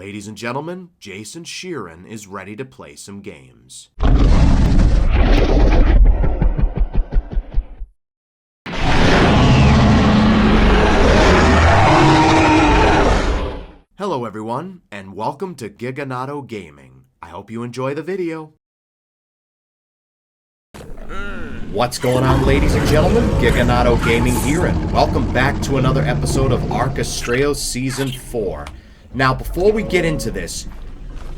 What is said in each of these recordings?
Ladies and gentlemen, Jason Sheeran is ready to play some games. Hello everyone, and welcome to Giganato Gaming. I hope you enjoy the video. What's going on, ladies and gentlemen? Giganato Gaming here, and welcome back to another episode of Astraeos Season 4. Now, before we get into this,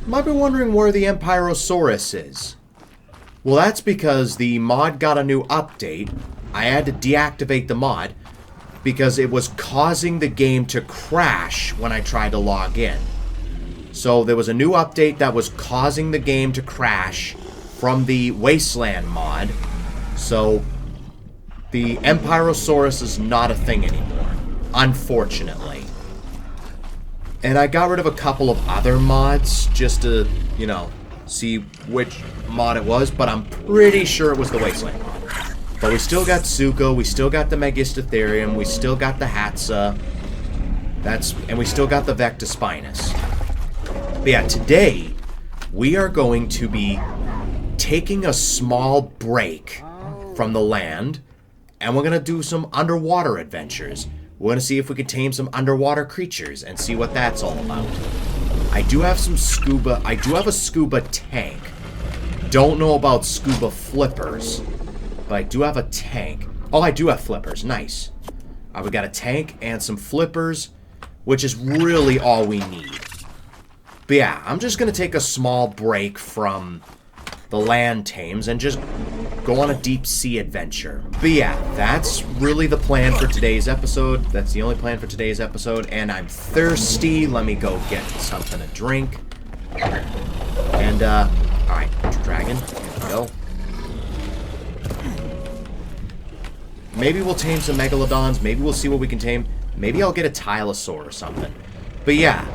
you might be wondering where the Empyrosaurus is. Well, that's because the mod got a new update. I had to deactivate the mod because it was causing the game to crash when I tried to log in. So there was a new update that was causing the game to crash from the Wasteland mod. So the Empyrosaurus is not a thing anymore, unfortunately. And I got rid of a couple of other mods just to, you know, see which mod it was, but I'm pretty sure it was the Wasteland mod. But we still got Zuko, we still got the Megistotherium, we still got the Hatsa, and we still got the Vectospinus. But yeah, today we are going to be taking a small break from the land, and we're going to do some underwater adventures. We're going to see if we can tame some underwater creatures and see what that's all about. I do have a scuba tank. Don't know about scuba flippers, but I do have a tank. Oh, I do have flippers. Nice. We got a tank and some flippers, which is really all we need. But yeah, I'm just going to take a small break from the land tames and just go on a deep sea adventure. But yeah, that's really the plan for today's episode. That's the only plan for today's episode, and I'm thirsty. Let me go get something to drink. And, alright, dragon, here we go. Maybe we'll tame some megalodons. Maybe we'll see what we can tame. Maybe I'll get a Tylosaur or something. But yeah,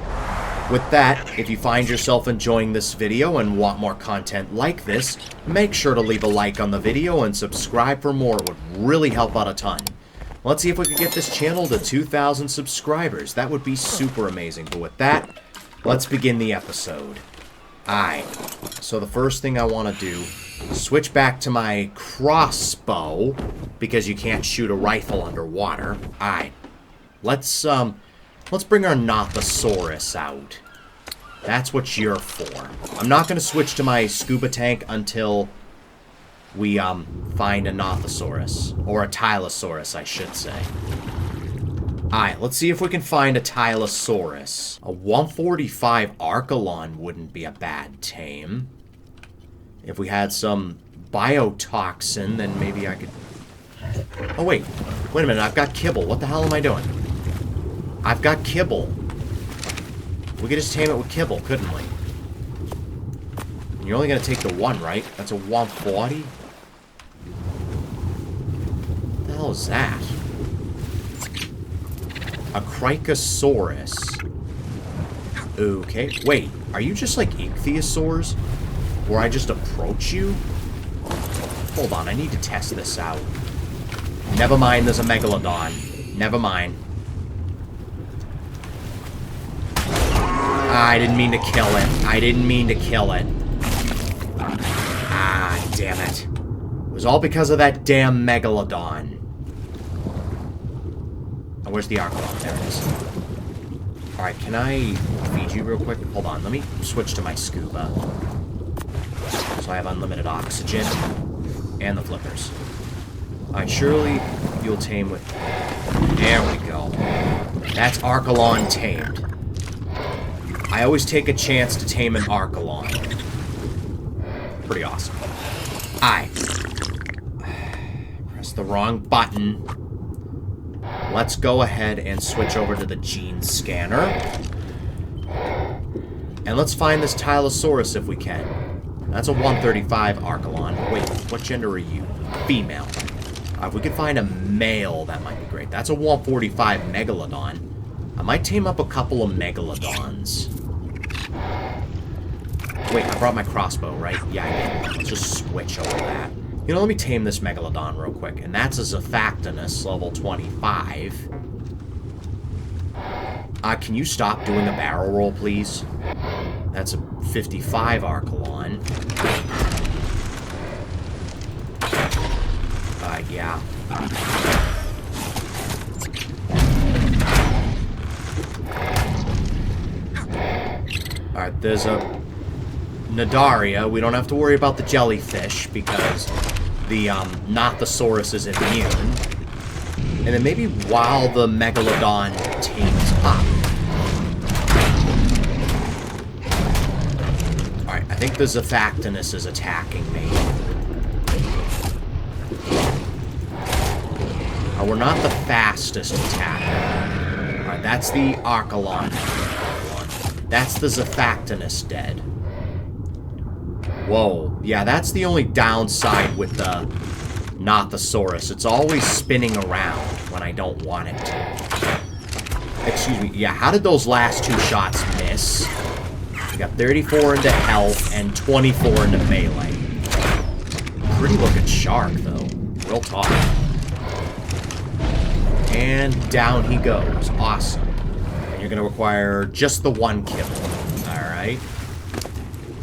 with that, if you find yourself enjoying this video and want more content like this, make sure to leave a like on the video and subscribe for more. It would really help out a ton. Let's see if we can get this channel to 2,000 subscribers. That would be super amazing. But with that, let's begin the episode. Alright, so the first thing I want to do, switch back to my crossbow, because you can't shoot a rifle underwater. Alright, let's bring our Nothosaurus out. That's what you're for. I'm not going to switch to my scuba tank until we find a Nothosaurus. Or a Tylosaurus, I should say. Alright, let's see if we can find a Tylosaurus. A 145 Archelon wouldn't be a bad tame. If we had some biotoxin, then maybe I could... Oh, wait. Wait a minute, I've got kibble. What the hell am I doing? I've got kibble. We could just tame it with kibble, couldn't we? And you're only going to take the one, right? That's a 140? What the hell is that? A Crikosaurus. Okay. Wait, are you just like ichthyosaurs? Where I just approach you? Hold on, I need to test this out. Never mind, there's a megalodon. Never mind. I didn't mean to kill it. I didn't mean to kill it. Ah, damn it. It was all because of that damn megalodon. Oh, where's the Archelon? There it is. Alright, can I feed you real quick? Hold on, let me switch to my scuba. So I have unlimited oxygen. And the flippers. Alright, surely you'll tame with... There we go. That's Archelon tamed. I always take a chance to tame an Archelon. Pretty awesome. Press the wrong button. Let's go ahead and switch over to the gene scanner. And let's find this Tylosaurus if we can. That's a 135 Archelon. Wait, what gender are you? Female. If we could find a male, that might be great. That's a 145 Megalodon. I might tame up a couple of Megalodons. Wait, I brought my crossbow, right? Yeah, I did. Let's just switch over that. You know, let me tame this Megalodon real quick. And that's a Zaphactinus, level 25. Can you stop doing a barrel roll, please? That's a 55 Archelon. Yeah. Alright, there's a Nadaria. We don't have to worry about the jellyfish because the Nothosaurus is immune. And then maybe while the Megalodon tames up. Alright, I think the Zephactinus is attacking me. We're not the fastest attacker. Alright, that's the Archelon. That's the Zephactinus dead. Whoa. Yeah, that's the only downside with the Nothosaurus. It's always spinning around when I don't want it to. Excuse me. Yeah, how did those last two shots miss? We got 34 into health and 24 into melee. Pretty looking shark, though. Real talk. And down he goes. Awesome. And you're going to require just the one kibble. Alright.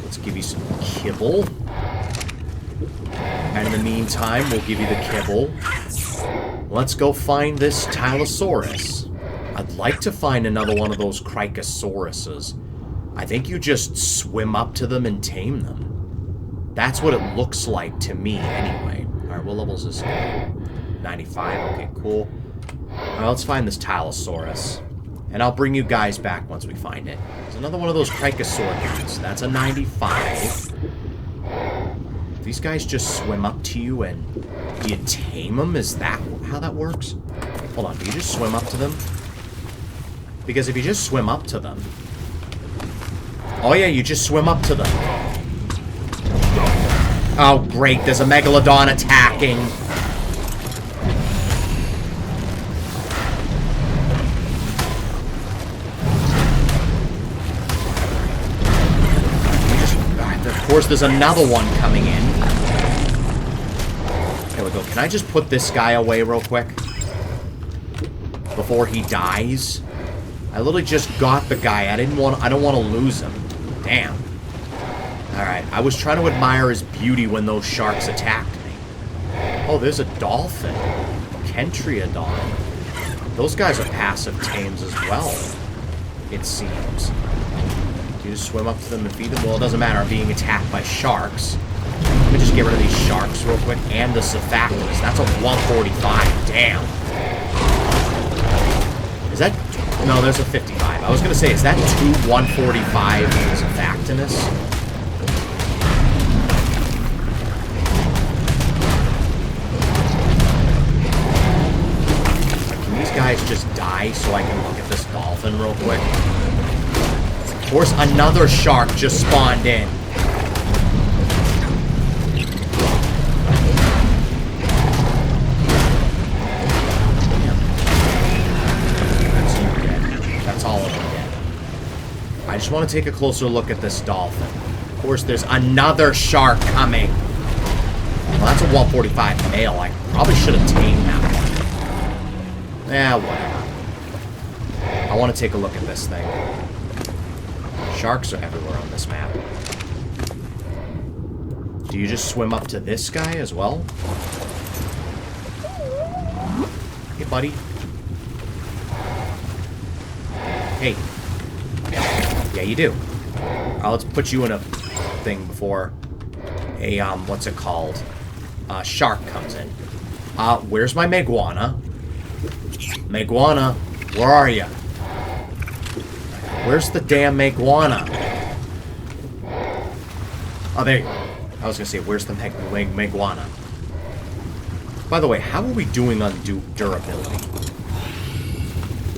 Let's give you some kibble. And in the meantime, we'll give you the kibble. Let's go find this Tylosaurus. I'd like to find another one of those Crikosauruses. I think you just swim up to them and tame them. That's what it looks like to me, anyway. Alright, what level is this guy? 95. Okay, cool. Alright, let's find this Tylosaurus. And I'll bring you guys back once we find it. There's another one of those Crikosauruses. That's a 95. These guys just swim up to you and... Do you tame them? Is that how that works? Hold on, do you just swim up to them? Because if you just swim up to them... Oh yeah, you just swim up to them. Oh great, there's a Megalodon attacking. Of course, there's another one coming in. There we go. Can I just put this guy away real quick? Before he dies? I literally just got the guy. I don't want to lose him. Damn. Alright. I was trying to admire his beauty when those sharks attacked me. Oh, there's a dolphin. Kentriodon. Those guys are passive tames as well, it seems. You just swim up to them and feed them? Well, it doesn't matter. I'm being attacked by sharks. Let me just get rid of these sharks real quick. And the Zephactinus. That's a 145. Damn. Is that... No, there's a 55. I was going to say, is that two 145 Zephactinus? Can these guys just die so I can look at this dolphin real quick? Of course, another shark just spawned in. That's you dead. That's all of them dead. I just want to take a closer look at this dolphin. Of course, there's another shark coming. Well, that's a 145 male. I probably should have tamed that one. Yeah, whatever. I want to take a look at this thing. Sharks are everywhere on this map. Do you just swim up to this guy as well? Hey, buddy. Hey. Yeah, you do. Let's put you in a thing before a, what's it called? Shark comes in. Where's my Meguana? Meguana, where are you? Where's the damn Meguana? Oh, there you go. I was gonna say, where's the Meguana? By the way, how are we doing on durability?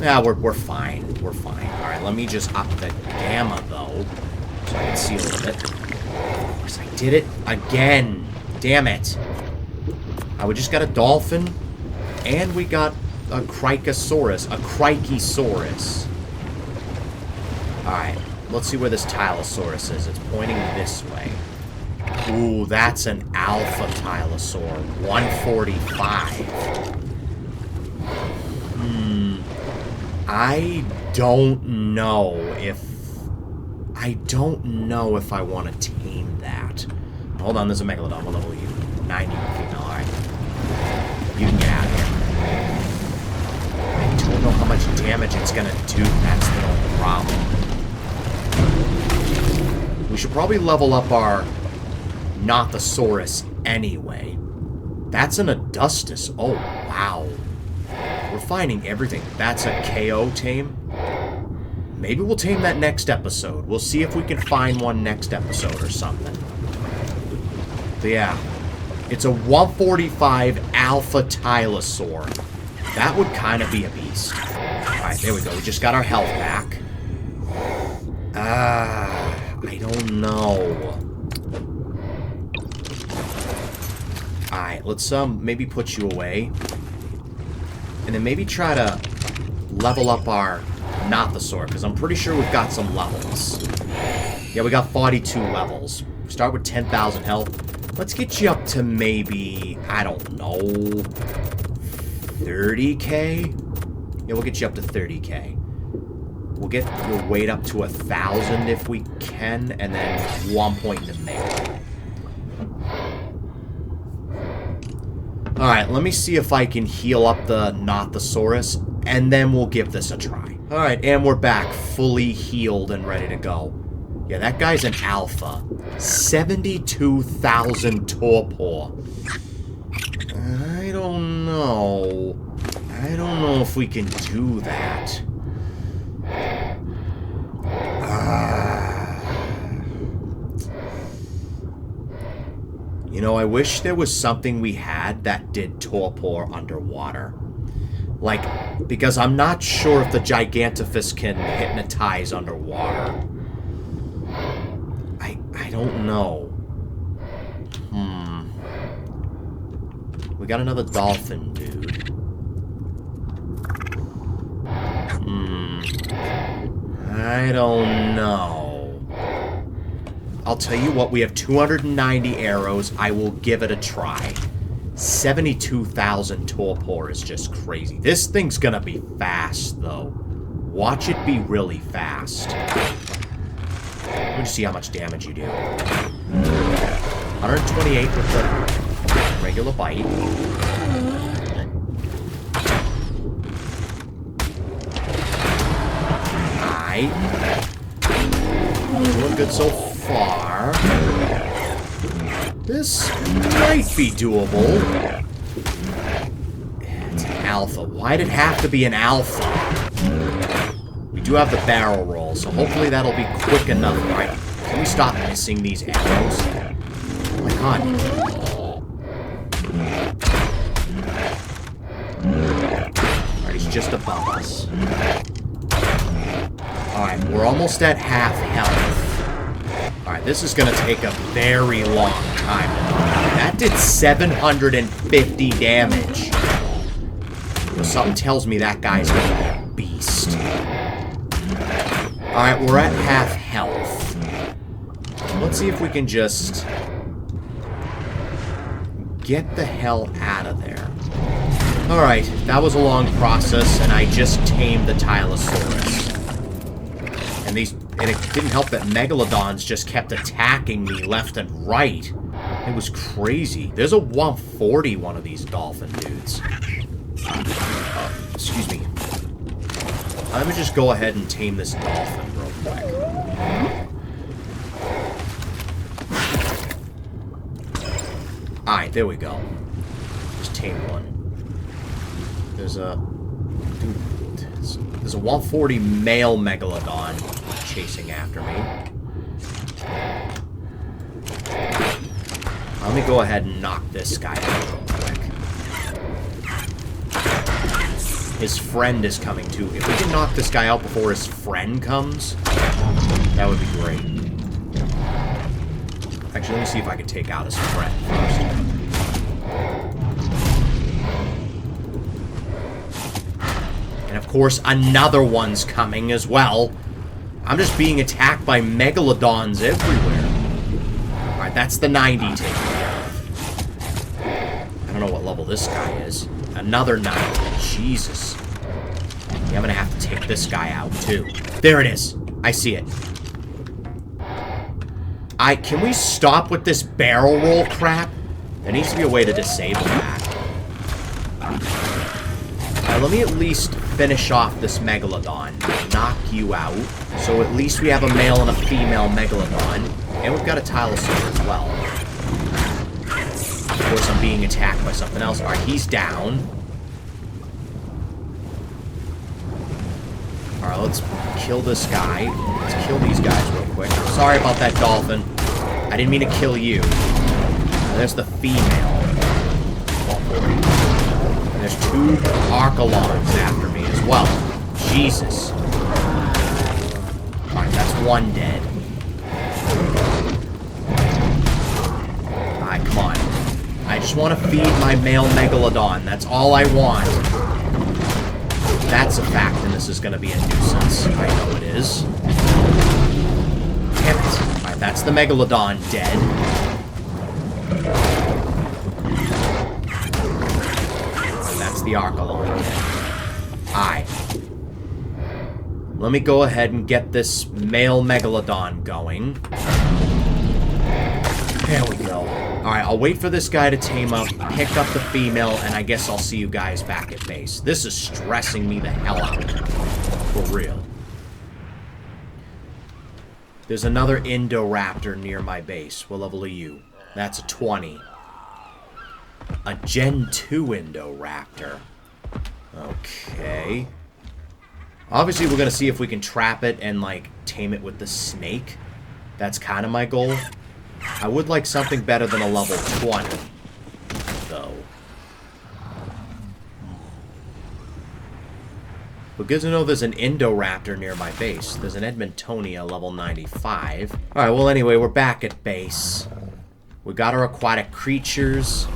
Yeah, we're fine. We're fine. Alright, let me just up the gamma, though, so I can see a little bit. Of course, I did it again. Damn it. We just got a dolphin, and we got a Crikosaurus. A Crikosaurus. Alright, let's see where this Tylosaurus is. It's pointing this way. Ooh, that's an Alpha Tylosaurus. 145. I don't know if I want to tame that. Hold on, there's a Megalodon. What level are you? 90. Okay, no, alright. You can get out of here. I don't know how much damage it's gonna do. That's the only problem. We should probably level up our Nothosaurus anyway. That's an Adustus. Oh, wow. We're finding everything. That's a KO tame. Maybe we'll tame that next episode. We'll see if we can find one next episode or something. But yeah. It's a 145 Alpha Tylosaurus. That would kind of be a beast. Alright, there we go. We just got our health back. I don't know. Alright, let's maybe put you away. And then maybe try to level up our Nothosaur, because I'm pretty sure we've got some levels. Yeah, we got 42 levels. Start with 10,000 health. Let's get you up to maybe, I don't know, 30k? Yeah, we'll get you up to 30k. We'll get your weight up to 1,000 if we can, and then 1 point in the melee. Alright, let me see if I can heal up the Nothosaurus, and then we'll give this a try. Alright, and we're back, fully healed and ready to go. Yeah, that guy's an alpha. 72,000 torpor. I don't know. I don't know if we can do that. You know, I wish there was something we had that did torpor underwater. Like, because I'm not sure if the Gigantophus can hypnotize underwater. I don't know. We got another dolphin, dude. I don't know. I'll tell you what, we have 290 arrows. I will give it a try. 72,000 torpor is just crazy. This thing's gonna be fast, though. Watch it be really fast. Let me just see how much damage you do. 128 with the regular bite. Alright. Doing good so far. This might be doable. It's an alpha. Why'd it have to be an alpha? We do have the barrel roll, so hopefully that'll be quick enough. Alright, can we stop missing these arrows? Oh my god. Alright, he's just above us. Alright, we're almost at half health. Alright, this is gonna take a very long time. That did 750 damage. Well, something tells me that guy's gonna be a beast. Alright, we're at half health. Let's see if we can just get the hell out of there. Alright, that was a long process, and I just tamed the Tylosaurus. And it didn't help that Megalodons just kept attacking me left and right. It was crazy. There's a 140 one of these dolphin dudes. Excuse me. Let me just go ahead and tame this dolphin real quick. Alright, there we go. Just tame one. There's a 140 male Megalodon chasing after me. Let me go ahead and knock this guy out real quick. His friend is coming too. If we can knock this guy out before his friend comes, that would be great. Actually, let me see if I can take out his friend first. And of course, another one's coming as well. I'm just being attacked by Megalodons everywhere. Alright, that's the 90 taken care of. I don't know what level this guy is. Another 90. Jesus. Yeah, I'm gonna have to take this guy out, too. There it is. I see it. Can we stop with this barrel roll crap? There needs to be a way to disable that. Alright, let me at least finish off this Megalodon. Knock you out. So at least we have a male and a female Megalodon. And we've got a Tylosaur as well. Of course, I'm being attacked by something else. Alright, he's down. Alright, let's kill this guy. Let's kill these guys real quick. Sorry about that, Dolphin. I didn't mean to kill you. There's the female. And there's 2 Archelons after me as well. Jesus. Alright, that's 1 dead. Alright, come on. I just want to feed my male Megalodon. That's all I want. That's a fact, and this is going to be a nuisance. I know it is. Damn it. Alright, that's the Megalodon dead. And that's the Archelon dead. Alright. Let me go ahead and get this male Megalodon going. There we go. Alright, I'll wait for this guy to tame up, pick up the female, and I guess I'll see you guys back at base. This is stressing me the hell out. For real. There's another Indoraptor near my base. What level are you? That's a 20. A Gen 2 Indoraptor. Okay. Obviously, we're going to see if we can trap it and, like, tame it with the snake. That's kind of my goal. I would like something better than a level 20, though. But good to know there's an Indoraptor near my base. There's an Edmontonia level 95. Alright, well anyway, we're back at base. We got our aquatic creatures.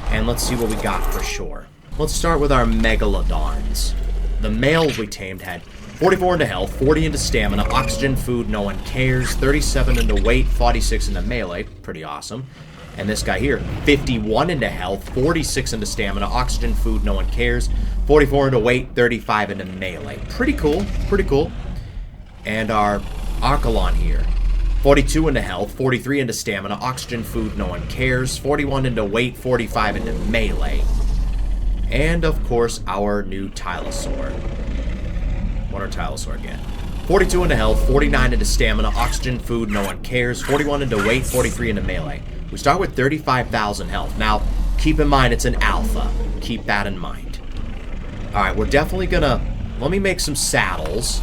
And let's see what we got for sure. Let's start with our Megalodons. The males we tamed had 44 into health, 40 into stamina, oxygen, food, no one cares, 37 into weight, 46 into melee, pretty awesome. And this guy here, 51 into health, 46 into stamina, oxygen, food, no one cares, 44 into weight, 35 into melee. Pretty cool, pretty cool. And our Archelon here, 42 into health, 43 into stamina, oxygen, food, no one cares, 41 into weight, 45 into melee. And, of course, our new Tylosaur. What our Tylosaur again? 42 into health, 49 into stamina, oxygen, food, no one cares, 41 into weight, 43 into melee. We start with 35,000 health. Now, keep in mind, it's an alpha. Keep that in mind. Alright, we're definitely gonna... Let me make some saddles,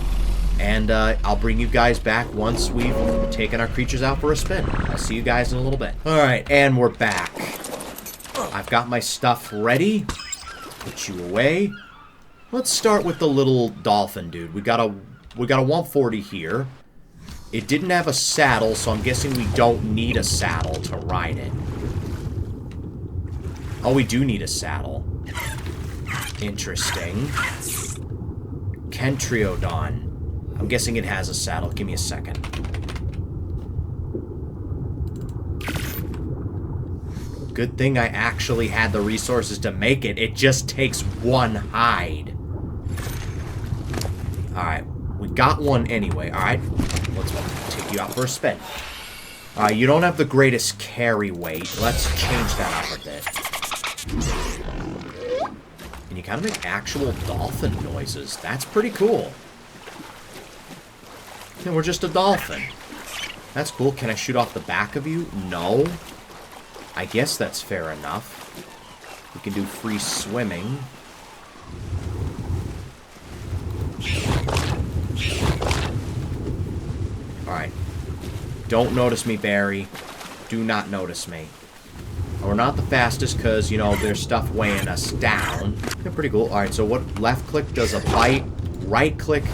and I'll bring you guys back once we've taken our creatures out for a spin. I'll see you guys in a little bit. Alright, and we're back. I've got my stuff ready. Put you away. Let's start with the little dolphin dude. We got a 140 here. It didn't have a saddle, so I'm guessing we don't need a saddle to ride it. Oh, we do need a saddle. Interesting. Kentriodon. I'm guessing it has a saddle. Give me a second. Good thing I actually had the resources to make it. It just takes 1 hide. Alright, we got one anyway. Alright, let's take you out for a spin. Alright, you don't have the greatest carry weight. Let's change that up a bit. And you kind of make actual dolphin noises. That's pretty cool. And we're just a dolphin. That's cool. Can I shoot off the back of you? No. I guess that's fair enough. We can do free swimming. Alright. Don't notice me, Barry. Do not notice me. We're not the fastest because, you know, there's stuff weighing us down. They're pretty cool. Alright, so what left click does a bite. Right click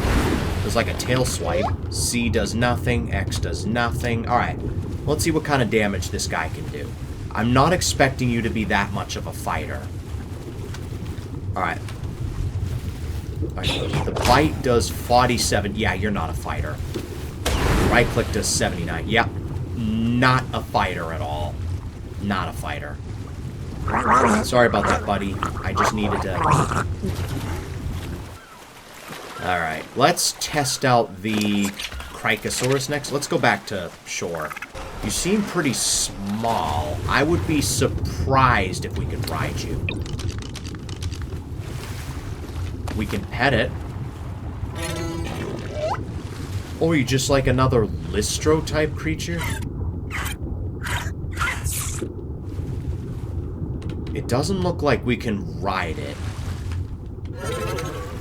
does like a tail swipe. C does nothing. X does nothing. Alright. Let's see what kind of damage this guy can do. I'm not expecting you to be that much of a fighter. Alright. The bite does 47. Yeah, you're not a fighter. Right click does 79. Yep. Not a fighter at all. Not a fighter. Sorry about that, buddy. I just needed to... Alright, let's test out the Crikosaurus next. Let's go back to shore. You seem pretty small. I would be surprised if we could ride you. We can pet it. Or are you just like another Listro-type creature? It doesn't look like we can ride it.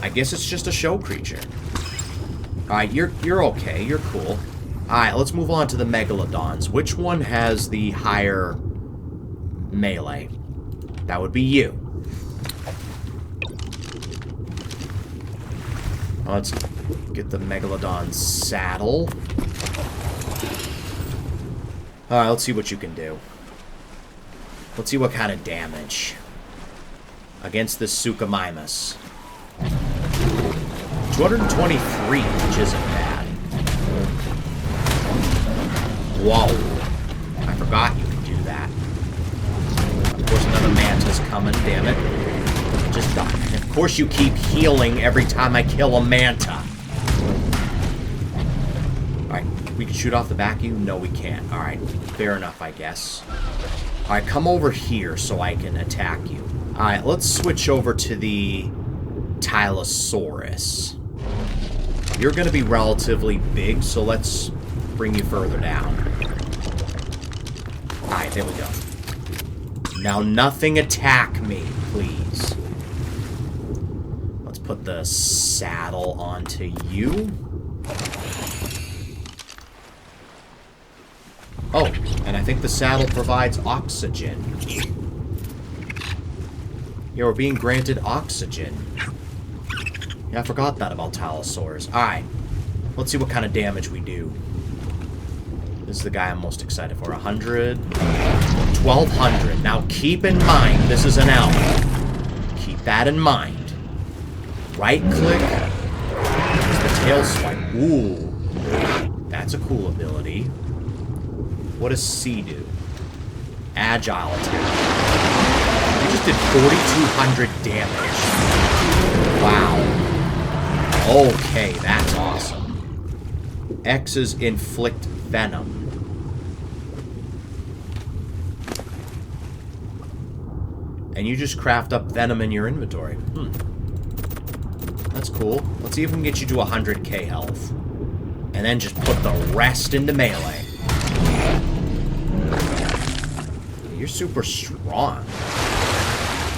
I guess it's just a show creature. Alright, you're okay. You're cool. Alright, let's move on to the Megalodons. Which one has the higher melee? That would be you. Let's get the Megalodon saddle. Alright, let's see what you can do. Let's see what kind of damage. Against this Suchomimus. 223, which isn't bad. Whoa. I forgot you could do that. Of course, another Manta's coming, damn it. Just die. Of course you keep healing every time I kill a Manta. Alright, we can shoot off the back of you? No, we can't. Alright, fair enough, I guess. Alright, come over here so I can attack you. Alright, let's switch over to the Tylosaurus. You're going to be relatively big, so let's bring you further down. Alright, there we go. Now nothing attack me, please. Let's put the saddle onto you. Oh, and I think the saddle provides oxygen. Yeah, we're being granted oxygen. Yeah, I forgot that about Tylosaurus. Alright. Let's see what kind of damage we do. This is the guy I'm most excited for. 100. 1,200. Now keep in mind, this is an alpha. Keep that in mind. Right-click. Is the tail swipe. Ooh. That's a cool ability. What does C do? Agile attack. We just did 4,200 damage. Wow. Okay, that's awesome. X's inflict venom. And you just craft up venom in your inventory. That's cool. Let's see if we can get you to 100k health. And then just put the rest into melee. You're super strong.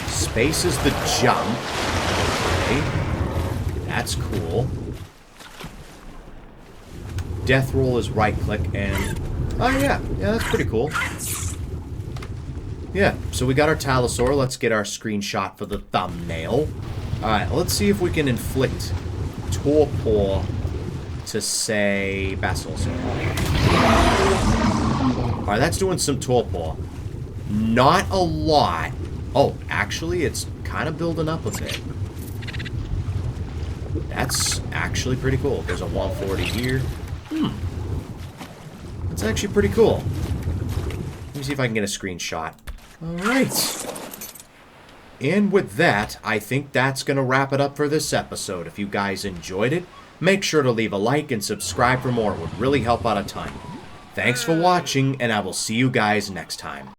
Space is the jump. Okay. That's cool. Death roll is right click and... Oh yeah, that's pretty cool. Yeah, so we got our Tylosaur. Let's get our screenshot for the thumbnail. Alright, let's see if we can inflict torpor to, say, Basilosaur. Alright, that's doing some torpor. Not a lot. Oh, actually, it's kind of building up a bit. That's actually pretty cool. There's a 140 here. That's actually pretty cool. Let me see if I can get a screenshot. Alright. And with that, I think that's going to wrap it up for this episode. If you guys enjoyed it, make sure to leave a like and subscribe for more. It would really help out a ton. Thanks for watching, and I will see you guys next time.